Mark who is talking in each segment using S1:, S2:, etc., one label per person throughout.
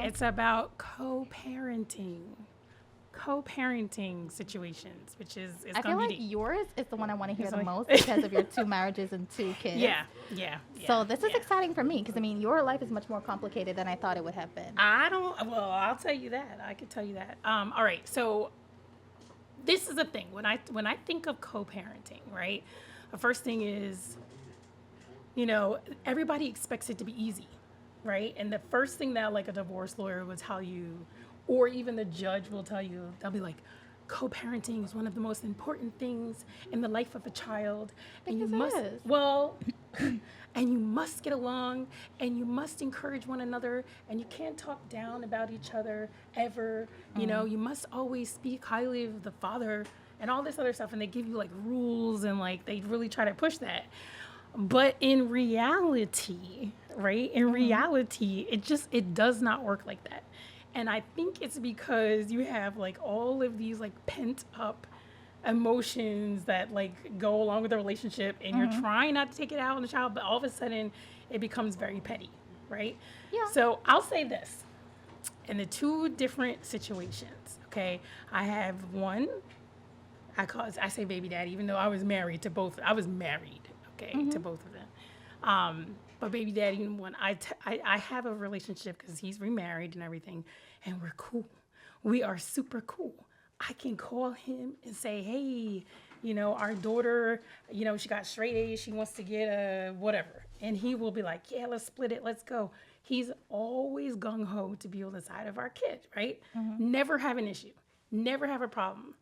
S1: It's about co-parenting situations, which is
S2: I feel
S1: gonna
S2: like
S1: be
S2: yours is the one I want to hear the
S1: like-
S2: most because of your 2 marriages and 2 kids.
S1: yeah.
S2: So this is exciting for me because I mean your life is much more complicated than I thought it would have been.
S1: I'll tell you that. I can tell you that. All right. So this is the thing. When I think of co-parenting, right? The first thing is, everybody expects it to be easy, right? And the first thing that like a divorce lawyer will tell you, or even the judge will tell you, they'll be like, co-parenting is one of the most important things in the life of a child. And you
S2: Because
S1: must,
S2: it is.
S1: well, and you must get along and you must encourage one another and you can't talk down about each other ever. You must always speak highly of the father and all this other stuff. And they give you like rules and like they really try to push that. But in reality, right? It does not work like that. And I think it's because you have like all of these like pent up emotions that like go along with the relationship and you're trying not to take it out on the child, but all of a sudden it becomes very petty, right?
S2: Yeah.
S1: So I'll say this. In the 2 different situations, okay, I have one, I say baby daddy, even though I was married, okay, to both of them. But baby daddy, when I have a relationship because he's remarried and everything, and we're cool. We are super cool. I can call him and say, hey, our daughter, she got straight A's. She wants to get a whatever. And he will be like, yeah, let's split it. Let's go. He's always gung-ho to be on the side of our kid, right? Never have an issue. Never have a problem.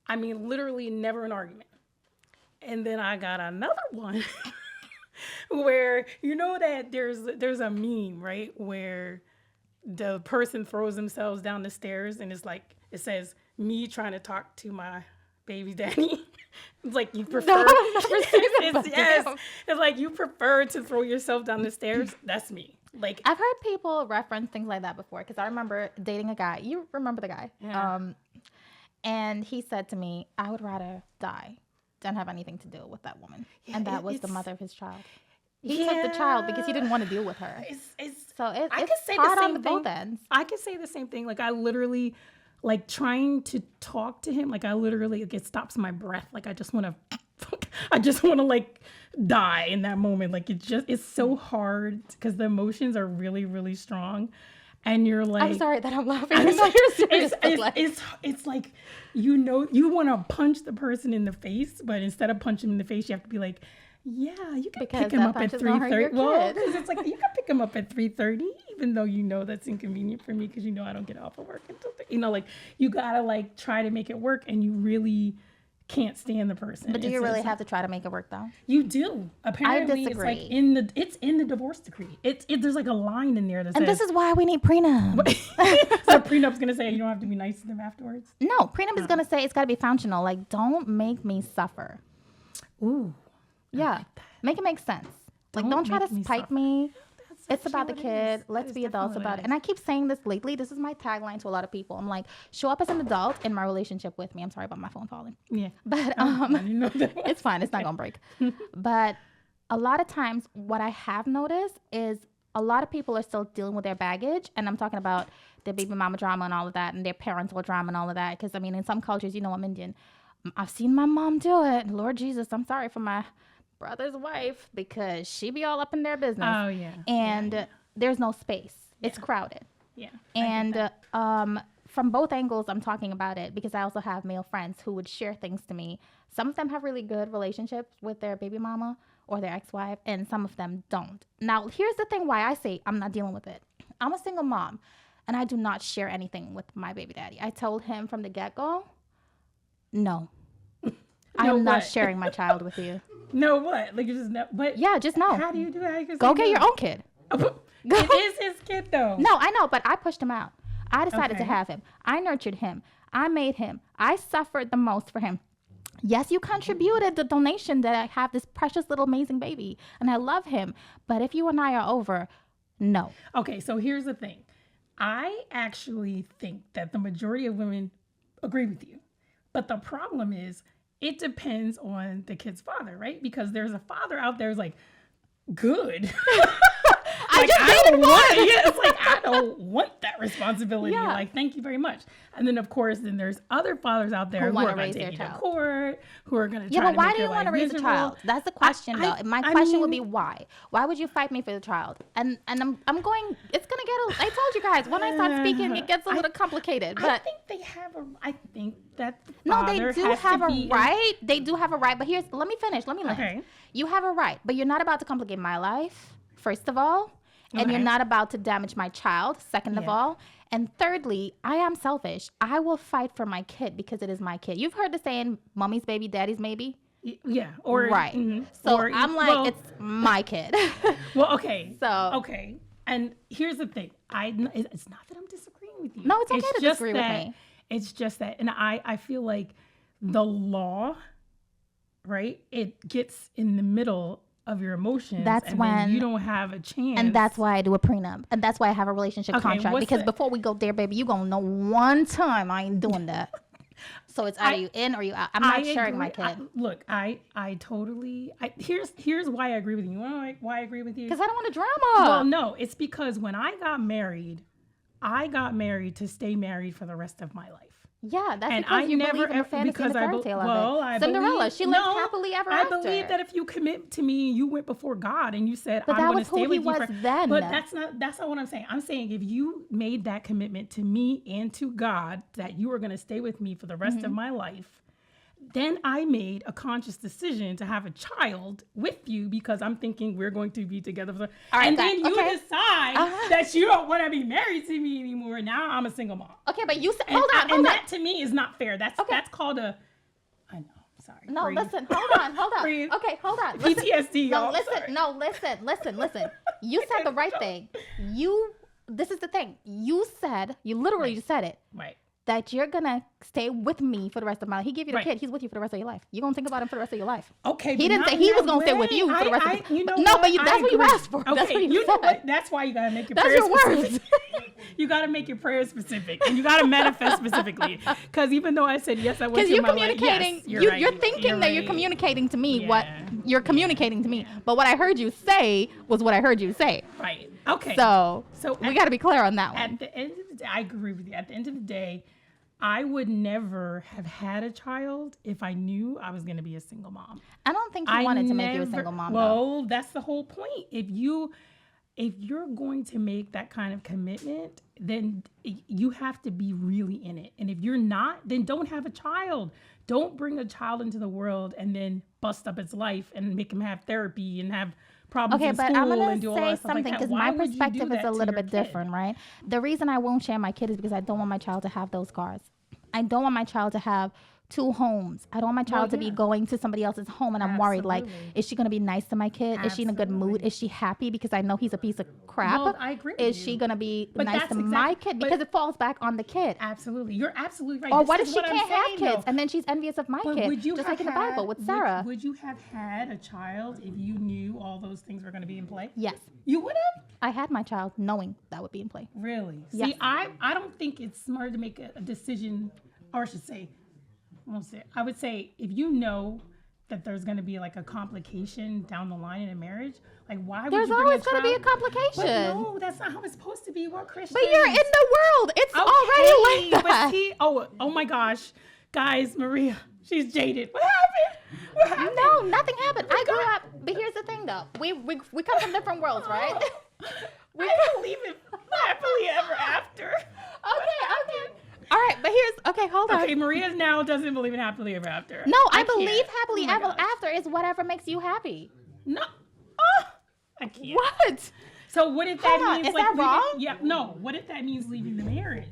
S1: I mean, literally never an argument. And then I got another one where that there's a meme, right, where the person throws themselves down the stairs and it's like it says me trying to talk to my baby daddy. It's like you prefer.
S2: No, I've never seen that, but damn.
S1: It's like you prefer to throw yourself down the stairs. That's me. Like
S2: I've heard people reference things like that before because I remember dating a guy. You remember the guy?
S1: Yeah.
S2: And he said to me, "I would rather die than have anything to do with that woman," and that was the mother of his child. He took the child because he didn't want to deal with her.
S1: I
S2: It's
S1: could say
S2: hard
S1: the
S2: on
S1: same
S2: both
S1: thing.
S2: ends.
S1: I could say the same thing. Like I literally, like trying to talk to him. Like I literally, it stops my breath. Like I just want to like die in that moment. Like it's so hard because the emotions are really, really strong. And you're like,
S2: I'm sorry that I'm laughing. I know you're serious.
S1: It's like, you want to punch the person in the face, but instead of punching him in the face, you have to be like, yeah, you can
S2: Because
S1: pick him
S2: that
S1: up at
S2: punch is gonna hurt your
S1: 3:30. Well,
S2: kid.
S1: because it's like, you can pick him up at 3:30, even though that's inconvenient for me because I don't get off of work until, like, you gotta like try to make it work and you really can't stand the person.
S2: But do you really have to try to make it work though?
S1: You do. Apparently,
S2: disagree.
S1: It's in the divorce decree. There's like a line in there that
S2: And
S1: says.
S2: this is why we need prenup.
S1: So prenup's gonna say you don't have to be nice to them afterwards.
S2: No, prenup is gonna say it's gotta be functional. Like, don't make me suffer.
S1: Ooh.
S2: Yeah, make it make sense. Like, don't try to
S1: make me
S2: spite
S1: suffer.
S2: me.
S1: That's
S2: It's about the
S1: actually what it
S2: kid.
S1: is.
S2: Let's
S1: That
S2: be
S1: is
S2: adults
S1: definitely
S2: about
S1: what
S2: it. And I keep saying this lately. This is my tagline to a lot of people. I'm like, show up as an adult in my relationship with me. I'm sorry about my phone falling.
S1: Yeah.
S2: But
S1: I didn't know that was-
S2: it's fine. It's not gonna break. But a lot of times, what I have noticed is a lot of people are still dealing with their baggage, and I'm talking about their baby mama drama and all of that, and their parental drama and all of that. Because I mean, in some cultures, I'm Indian. I've seen my mom do it. Lord Jesus, I'm sorry for my brother's wife because she be all up in their business.
S1: Oh yeah.
S2: And there's no space. It's crowded.
S1: Yeah.
S2: And from both angles, I'm talking about it because I also have male friends who would share things to me. Some of them have really good relationships with their baby mama or their ex-wife, and some of them don't. Now, here's the thing why I say I'm not dealing with it. I'm a single mom, and I do not share anything with my baby daddy. I told him from the get-go, no. I'm not
S1: what?
S2: sharing my child with you.
S1: No, what? Like you just know. But
S2: Yeah, just no.
S1: how do you do that? How you
S2: Go
S1: say
S2: get
S1: no?
S2: your own kid.
S1: It is his kid though.
S2: No, I know, but I pushed him out. I decided to
S1: Okay.
S2: have him. I nurtured him. I made him. I suffered the most for him. Yes, you contributed the donation that I have this precious little amazing baby and I love him. But if you and I are over, no.
S1: Okay, so here's the thing. I actually think that the majority of women agree with you. But the problem is it depends on the kid's father, right? Because there's a father out there who's like, good.
S2: I just
S1: I
S2: dated
S1: don't want it. Yeah, it's like, I don't want that responsibility.
S2: Yeah.
S1: Like, thank you very much. And then, of course, then there's other fathers out there who
S2: wanna
S1: are going
S2: raise
S1: to
S2: their
S1: take you to
S2: child.
S1: court, who are going to
S2: Yeah,
S1: try
S2: but
S1: to
S2: why
S1: make
S2: do
S1: your
S2: you want to
S1: life
S2: raise a
S1: miserable.
S2: child? That's the question, though. My
S1: I
S2: question would be
S1: mean-
S2: why? Why would you fight me for the child? And I'm going. It's gonna get. I told you guys when I start speaking, it gets a little complicated.
S1: I
S2: But
S1: think they have a. I think that the
S2: no, they
S1: father
S2: do
S1: has
S2: have
S1: to
S2: a
S1: be
S2: right. They do have a right. But here's. Let me finish. Let me land.
S1: Okay.
S2: You have a right, but you're not about to complicate my life. First of all, and you're
S1: Okay.
S2: not about to damage my child. Second of
S1: Yeah.
S2: all. And thirdly, I am selfish. I will fight for my kid because it is my kid. You've heard the saying, mommy's baby, daddy's maybe?
S1: Yeah. Or
S2: Right.
S1: mhm.
S2: So
S1: Or,
S2: I'm like,
S1: well,
S2: it's my kid.
S1: well, okay.
S2: So-
S1: okay. And here's the thing. It's not that I'm disagreeing with you.
S2: No, it's okay to
S1: just
S2: disagree with
S1: that-
S2: me.
S1: It's just that, and I feel like the law, right? It gets in the middle of your emotions.
S2: That's
S1: and
S2: when-
S1: then you don't have a chance.
S2: And that's why I do a prenup. And that's why I have a relationship
S1: Okay,
S2: contract.
S1: what's
S2: Because
S1: the-
S2: before we go there, baby, you going to know one time I ain't doing that. So it's either you in or you out. I'm not
S1: I
S2: sharing my
S1: agree.
S2: kid.
S1: Look, I totally. Here's why I agree with you. You want to know why I agree with you?
S2: Because I don't want a drama.
S1: Well, no, it's because when I got married to stay married for the rest of my life.
S2: Yeah, that's
S1: And
S2: because
S1: I
S2: you
S1: never
S2: believe in the
S1: ever
S2: fantasy
S1: because
S2: and the
S1: I
S2: fairy
S1: be-
S2: tale
S1: well,
S2: of
S1: I
S2: it. Cinderella,
S1: believe-
S2: she lived
S1: no,
S2: happily ever
S1: I
S2: after.
S1: believe that if you commit to me, you went before God and you said,
S2: But
S1: I'm
S2: that
S1: going to
S2: was
S1: stay
S2: who he
S1: with you.
S2: was
S1: for-"
S2: then.
S1: But that's not what I'm saying. I'm saying if you made that commitment to me and to God that you were going to stay with me for the rest
S2: Mm-hmm.
S1: of my life, then I made a conscious decision to have a child with you because I'm thinking we're going to be together.
S2: All right,
S1: and then you
S2: okay.
S1: decide
S2: Uh-huh.
S1: that you don't want to be married to me anymore. Now I'm a single mom.
S2: Okay, but you said,
S1: And,
S2: hold on,
S1: and
S2: hold on.
S1: that to me is not fair. That's
S2: Okay.
S1: called a. I know. Sorry.
S2: No,
S1: Breathe.
S2: listen, hold on.
S1: Breathe.
S2: Okay, hold on. Listen.
S1: PTSD.
S2: No,
S1: y'all.
S2: listen,
S1: Sorry.
S2: listen. You said the right thing. This is the thing. You literally just said it,
S1: Right.
S2: that you're going to stay with me for the rest of my life. He gave you the
S1: Right.
S2: kid. He's with you for the rest of your life. You're going to think about him for the rest of your life.
S1: Okay.
S2: He
S1: but
S2: didn't
S1: not
S2: say
S1: in
S2: he
S1: that
S2: was gonna stay with
S1: way.
S2: you for the rest of the-
S1: you know
S2: No,
S1: what?
S2: but that's
S1: I
S2: what you
S1: agree.
S2: asked for.
S1: Okay,
S2: That's what you
S1: you know
S2: said.
S1: what? That's why you gotta make your
S2: That's
S1: prayers
S2: your words.
S1: specific. You gotta make your prayers specific, and you gotta manifest specifically. Because even though I said yes, I went
S2: Because
S1: to
S2: you're
S1: my life.
S2: communicating,
S1: Yes, you're right.
S2: you're thinking that you're
S1: right.
S2: communicating to me what
S1: Yeah.
S2: you're communicating to me. But what I heard you say was what I heard you say.
S1: Right. Okay.
S2: So
S1: So
S2: we
S1: at-
S2: got to be clear on that one.
S1: At the end of the day, I agree with you. At the end of the day, I would never have had a child if I knew I was going to be a single mom.
S2: I don't think he wanted to make you a single mom, though.
S1: Well, that's the whole point. If you're going to make that kind of commitment, then you have to be really in it. And if you're not, then don't have a child. Don't bring a child into the world and then bust up its life and make him have therapy and have problems
S2: Okay,
S1: in
S2: but
S1: school
S2: I'm
S1: and do
S2: gonna
S1: all
S2: say
S1: that stuff like
S2: something
S1: that.
S2: because
S1: Why
S2: my
S1: would you do
S2: perspective
S1: that
S2: is a
S1: to
S2: little
S1: your
S2: bit
S1: kid?
S2: different, right? The reason I won't share my kid is because I don't want my child to have those scars. I don't want my child to have two homes. I don't want my child to be
S1: yeah.
S2: going to somebody else's home and I'm worried, like,
S1: Absolutely.
S2: is she going to be nice to my kid? Is she in a good mood?
S1: Absolutely.
S2: Is she happy because I know he's a piece of crap?
S1: Well, I agree with
S2: Is
S1: you.
S2: she going to be
S1: But
S2: nice
S1: that's
S2: to my
S1: exact-
S2: kid?
S1: but-
S2: Because it falls back on the kid.
S1: Absolutely. You're absolutely right.
S2: Or
S1: This
S2: what
S1: is
S2: if she
S1: what I'm
S2: can't have
S1: saying,
S2: kids
S1: though.
S2: and then she's envious of my
S1: But
S2: kid?
S1: would you
S2: Just
S1: have
S2: like in the Bible with Sarah.
S1: Would you have had a child if you knew all those things were going to be in play?
S2: Yes.
S1: You would have?
S2: I had my child knowing that would be in play.
S1: Really?
S2: Yes.
S1: See, I don't think it's smart to make a decision, or I should say, I would say if you know that there's going to be like a complication down the line in a marriage, like why would
S2: There's
S1: you bring
S2: always
S1: a
S2: going to be a
S1: child?
S2: complication.
S1: But no, that's not how it's supposed to be. We're Christians.
S2: But you're in the world. It's
S1: Okay,
S2: already like that.
S1: But see, oh my gosh, guys, Maria, she's jaded. What happened? What happened?
S2: No, nothing happened. I grew up. But here's the thing, though. We come from different worlds, right?
S1: I believe in happily ever after.
S2: Okay. All right, but hold on.
S1: Okay, Maria now doesn't believe in happily ever after.
S2: No, I
S1: can't.
S2: believe happily
S1: Oh my
S2: ever
S1: gosh.
S2: after is whatever makes you happy.
S1: No. Oh, I can't.
S2: What?
S1: So what if that
S2: Hold on,
S1: means
S2: is
S1: like
S2: that
S1: leaving-
S2: wrong?
S1: Yeah, no. What if that means leaving the marriage?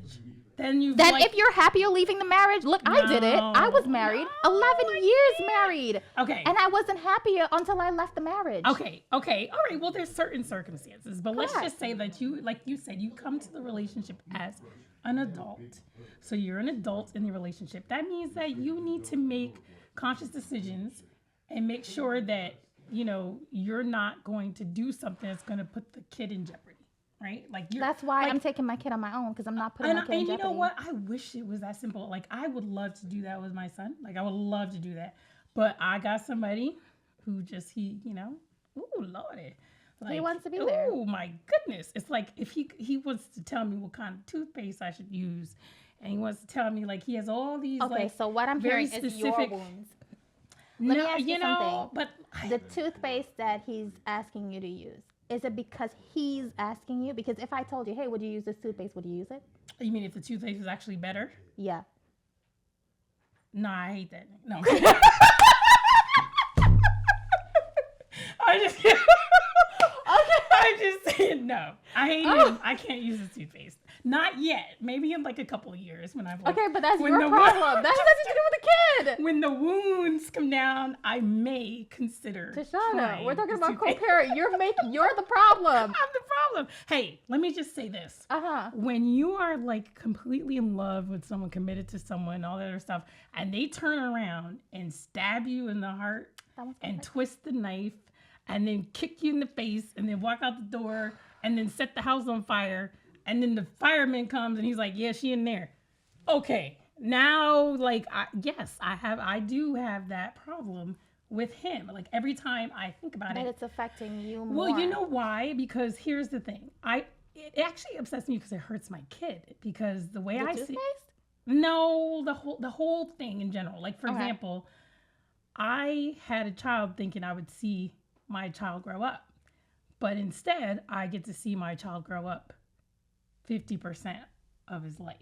S1: Then you
S2: Then
S1: like,
S2: if you're happy you're leaving the marriage, look, I did it. I was married, 11 years married.
S1: Okay.
S2: And I wasn't happier until I left the marriage.
S1: Okay, all right. Well, there's certain circumstances, but let's
S2: Correct.
S1: just say that you, like you said, you come to the relationship as an adult. So you're an adult in the relationship. That means that you need to make conscious decisions and make sure that, you're not going to do something that's going to put the kid in jeopardy, right? Like
S2: That's why
S1: like,
S2: I'm taking my kid on my own because I'm not putting
S1: And,
S2: my kid in
S1: and you
S2: jeopardy.
S1: know what? I wish it was that simple. Like, I would love to do that with my son. Like, I would love to do that. But I got somebody who just, ooh, Lordy.
S2: He wants to be there.
S1: Oh my goodness! It's like if he wants to tell me what kind of toothpaste I should use, and he wants to tell me like he has all these.
S2: Okay,
S1: like,
S2: so what I'm
S1: very
S2: hearing is your
S1: specific-
S2: wounds. Let me ask you something.
S1: But
S2: The toothpaste that he's asking you to use, is it because he's asking you? Because if I told you, hey, would you use this toothpaste? Would you use it?
S1: you mean if the toothpaste is actually better?
S2: Yeah.
S1: No, I hate that. No. I just I just said no. I hate him. I can't use the toothpaste. Not yet. Maybe in like a couple of years when I've like,
S2: Okay, but that's
S1: when
S2: your
S1: the
S2: problem. That has nothing to do with the kid.
S1: when the wounds come down, I may consider.
S2: Tashana,
S1: trying
S2: we're talking
S1: the
S2: about
S1: toothpaste.
S2: co-parent. You're the problem.
S1: I'm the problem. Hey, let me just say this.
S2: Uh-huh.
S1: When you are like completely in love with someone, committed to someone, all that other stuff, and they turn around and stab you in the heart and twist the knife and then kick you in the face and then walk out the door and then set the house on fire and then the fireman comes and he's like, yeah, she in there. Okay, now like I do have that problem with him. Like every time I think about
S2: But
S1: it,
S2: it's affecting you more.
S1: well, you know why? Because here's the thing. It actually upsets me because it hurts my kid. Because the way
S2: the
S1: I
S2: toothpaste?
S1: see, no, the whole thing in general. Like for
S2: Okay.
S1: example, I had a child thinking I would see my child grow up, but instead I get to see my child grow up 50% of his life.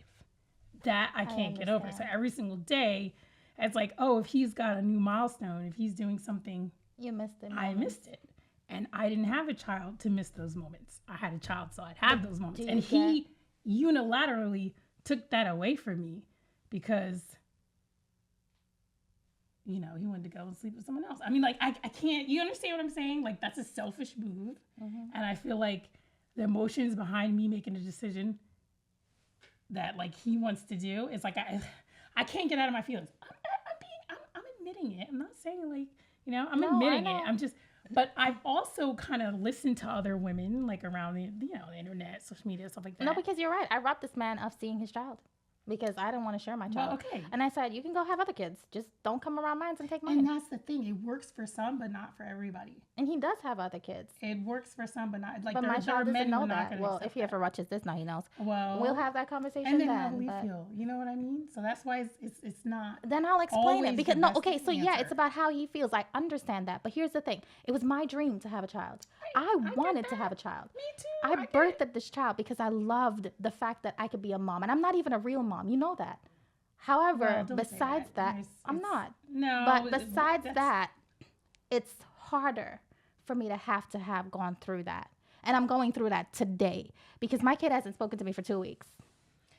S1: That I can't get over. So
S2: understand.
S1: every single day, it's like, oh, if he's got a new milestone, if he's doing something,
S2: You missed it.
S1: I missed it. And I didn't have a child to miss those moments. I had a child, so I'd have those moments.
S2: do you
S1: And he unilaterally took that away from me because, you know, he wanted to go and sleep with someone else. I mean, like, I can't, you understand what I'm saying? Like, that's a selfish move. And I feel like the emotions behind me making a decision that, like, he wants to do is like, I can't get out of my feelings. I'm admitting it. I'm not saying, like, you know, I'm
S2: No, I
S1: admitting it.
S2: know.
S1: I'm just, but I've also kind of listened to other women, like around the, you know, the internet, social media, stuff like that.
S2: No, because you're right. I robbed this man of seeing his child because I didn't want to share my child.
S1: Well, okay.
S2: And I said, you can go have other kids. Just don't come around mine and take mine.
S1: And that's the thing. It works for some, but not for everybody.
S2: And he does have other kids.
S1: It works for some, but not like
S2: But
S1: there,
S2: my
S1: there are
S2: child doesn't
S1: men who
S2: know
S1: are not
S2: that.
S1: going to
S2: Well,
S1: accept
S2: if he
S1: that.
S2: ever watches this now, he knows.
S1: Well,
S2: We'll have that conversation
S1: and then
S2: then.
S1: how do we
S2: but
S1: feel? You know what I mean? So that's why it's not.
S2: Then I'll explain
S1: always
S2: it
S1: the
S2: because no,
S1: best
S2: okay. So yeah,
S1: answer.
S2: it's about how he feels. I understand that, but here's the thing: it was my dream to have a child. I
S1: get
S2: wanted to
S1: that.
S2: have a child.
S1: Me too.
S2: I
S1: get
S2: birthed
S1: it.
S2: this child because I loved the fact that I could be a mom, and I'm not even a real mom. You know that. However,
S1: Well, don't say
S2: besides that, I'm
S1: It's-
S2: not.
S1: No.
S2: But besides
S1: that's-
S2: that, it's harder for me to have gone through that. And I'm going through that today because my kid hasn't spoken to me for 2 weeks.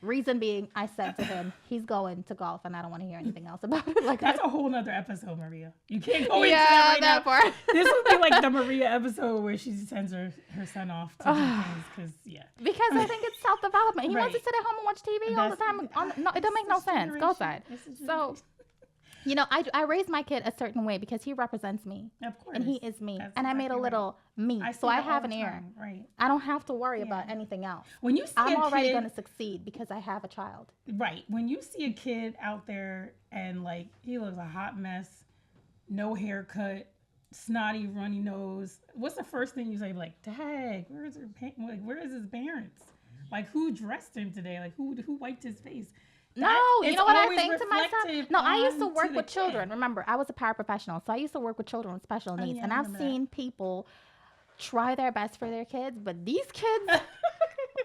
S2: Reason being, I said to him, he's going to golf and I don't want to hear anything else about it. Like
S1: That's a whole nother episode, Maria. You can't go into
S2: yeah,
S1: that right
S2: that
S1: now.
S2: part.
S1: This would be like the Maria episode where she sends her son off to do things because, yeah.
S2: Because I think it's self-development. He wants to
S1: Right.
S2: sit at home and watch TV all the time. No, it doesn't make no
S1: It's a
S2: sense. Go
S1: generation.
S2: outside.
S1: It's a
S2: So,
S1: generation.
S2: you know, I raised my kid a certain way because he represents me.
S1: Of course.
S2: And he is me.
S1: That's
S2: And I made a
S1: exactly right.
S2: little me.
S1: I
S2: So
S1: see
S2: I
S1: that all
S2: have
S1: the
S2: an ear.
S1: time, right.
S2: I don't have to worry about anything else.
S1: When you see
S2: I'm
S1: a
S2: already
S1: kid,
S2: going to succeed because I have a child.
S1: right, when you see a kid out there and like he looks a hot mess, no haircut, snotty, runny nose, what's the first thing you say? Like, Dad, where's where is his parents? Like, who dressed him today? Like, who wiped his face?
S2: No, you
S1: it's
S2: know what I
S1: always
S2: think to myself?
S1: reflective
S2: No, I used to
S1: onto
S2: work
S1: the
S2: with
S1: kid.
S2: children. Remember, I was a paraprofessional. So I used to work with children with special needs.
S1: yeah,
S2: and
S1: I
S2: I've
S1: remember that.
S2: seen people try their best for their kids, but these kids,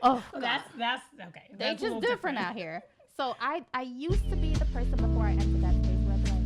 S2: oh,
S1: So
S2: God.
S1: that's okay.
S2: They
S1: That's a
S2: just
S1: little
S2: different out here. So I used to be the person before I entered that space where I'd be like,